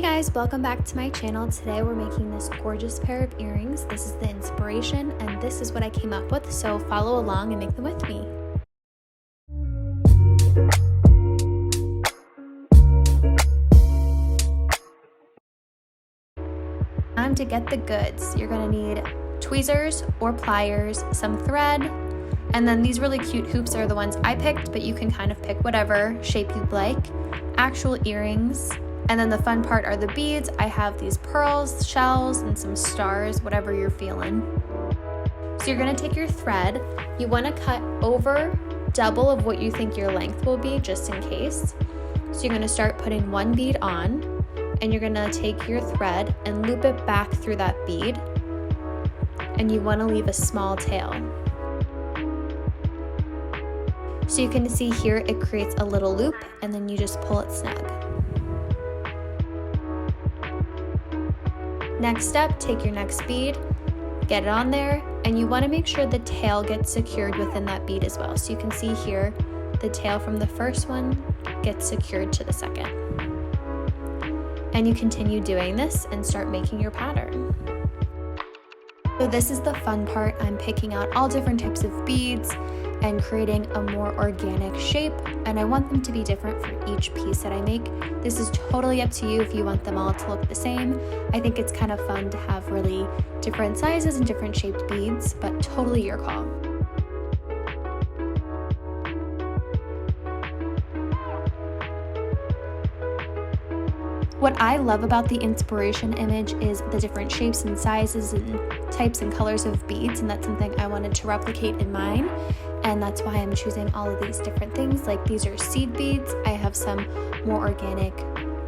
Hey guys, welcome back to my channel. Today we're making this gorgeous pair of earrings. This is the inspiration and this is what I came up with, so follow along and make them with me. Time to get the goods. You're going to need tweezers or pliers, some thread, and then these really cute hoops are the ones I picked, but you can kind of pick whatever shape you'd like, actual earrings. And then the fun part are the beads. I have these pearls, shells, and some stars, whatever you're feeling. So you're gonna take your thread. You wanna cut over double of what you think your length will be, just in case. So you're gonna start putting one bead on, and you're gonna take your thread and loop it back through that bead. And you wanna leave a small tail. So you can see here, it creates a little loop, and then you just pull it snug. Next step, take your next bead, get it on there, and you want to make sure the tail gets secured within that bead as well. So you can see here, the tail from the first one gets secured to the second. And you continue doing this and start making your pattern. So this is the fun part. I'm picking out all different types of beads and creating a more organic shape, and I want them to be different for each piece that I make. This is totally up to you if you want them all to look the same. I think it's kind of fun to have really different sizes and different shaped beads, but totally your call. What I love about the inspiration image is the different shapes and sizes and types and colors of beads, and that's something I wanted to replicate in mine. And that's why I'm choosing all of these different things. Like these are seed beads. I have some more organic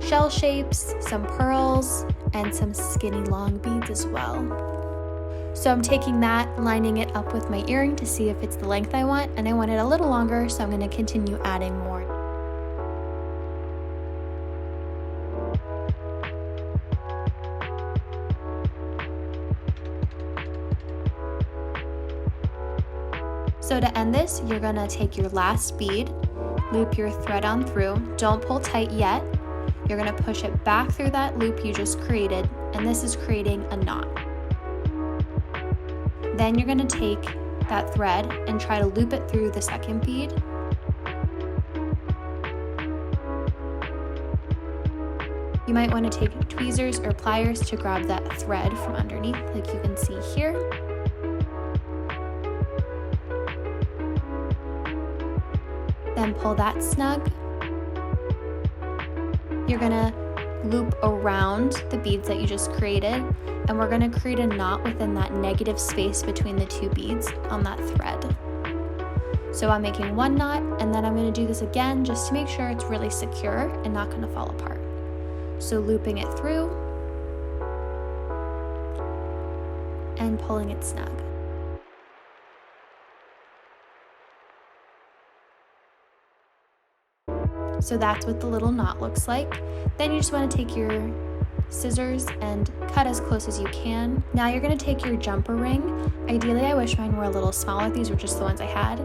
shell shapes, some pearls, and some skinny long beads as well. So I'm taking that, lining it up with my earring to see if it's the length I want, and I want it a little longer, so I'm going to continue adding more. So to end this, you're gonna take your last bead, loop your thread on through. Don't pull tight yet. You're gonna push it back through that loop you just created, and this is creating a knot. Then you're gonna take that thread and try to loop it through the second bead. You might wanna take tweezers or pliers to grab that thread from underneath, like you can see here. Then pull that snug. You're gonna loop around the beads that you just created, and we're gonna create a knot within that negative space between the two beads on that thread. So I'm making one knot, and then I'm gonna do this again just to make sure it's really secure and not gonna fall apart. So looping it through and pulling it snug. So that's what the little knot looks like. Then you just want to take your scissors and cut as close as you can. Now you're going to take your jumper ring. Ideally, I wish mine were a little smaller. These were just the ones I had.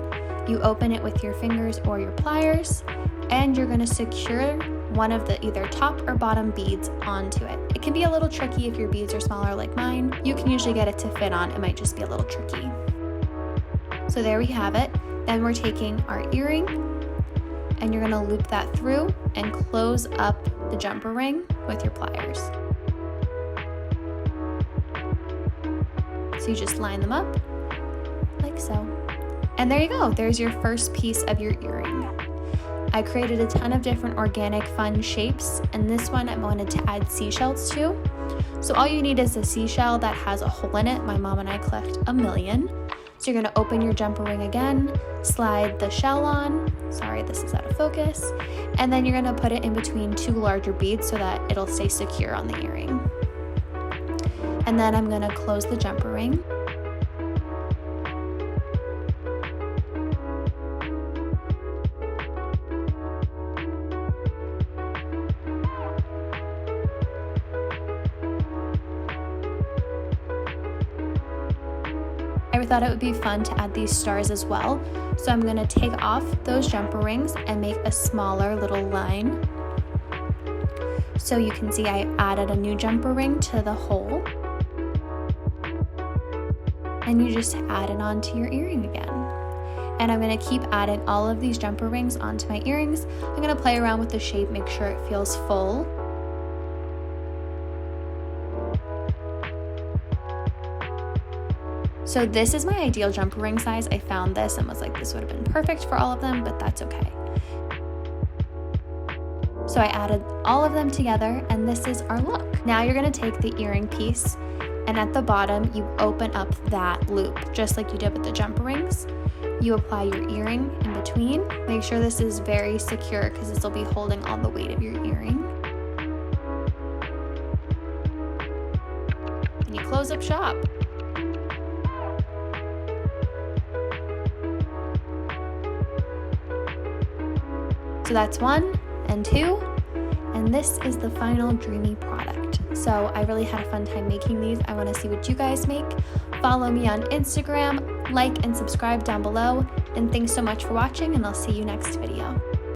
You open it with your fingers or your pliers, and you're going to secure one of the either top or bottom beads onto it. It can be a little tricky if your beads are smaller like mine. You can usually get it to fit on. It might just be a little tricky. So there we have it. Then we're taking our earring, and you're gonna loop that through and close up the jumper ring with your pliers. So you just line them up like so. And there you go, there's your first piece of your earring. I created a ton of different organic fun shapes, and this one I wanted to add seashells to. So all you need is a seashell that has a hole in it. My mom and I collect a million. So you're gonna open your jumper ring again, slide the shell on, sorry this is out of focus, and then you're gonna put it in between two larger beads so that it'll stay secure on the earring. And then I'm gonna close the jumper ring. I thought it would be fun to add these stars as well. So I'm gonna take off those jumper rings and make a smaller little line. So you can see I added a new jumper ring to the hole. And you just add it onto your earring again. And I'm going to keep adding all of these jumper rings onto my earrings. I'm going to play around with the shape, make sure it feels full. So this is my ideal jumper ring size. I found this and was like, this would have been perfect for all of them, but that's okay. So I added all of them together and this is our look. Now you're going to take the earring piece and at the bottom you open up that loop, just like you did with the jumper rings. You apply your earring in between. Make sure this is very secure because this will be holding all the weight of your earring. And you close up shop. So that's 1 and 2, and this is the final dreamy product. So I really had a fun time making these. I want to see what you guys make. Follow me on Instagram, like and subscribe down below, and thanks so much for watching, and I'll see you next video.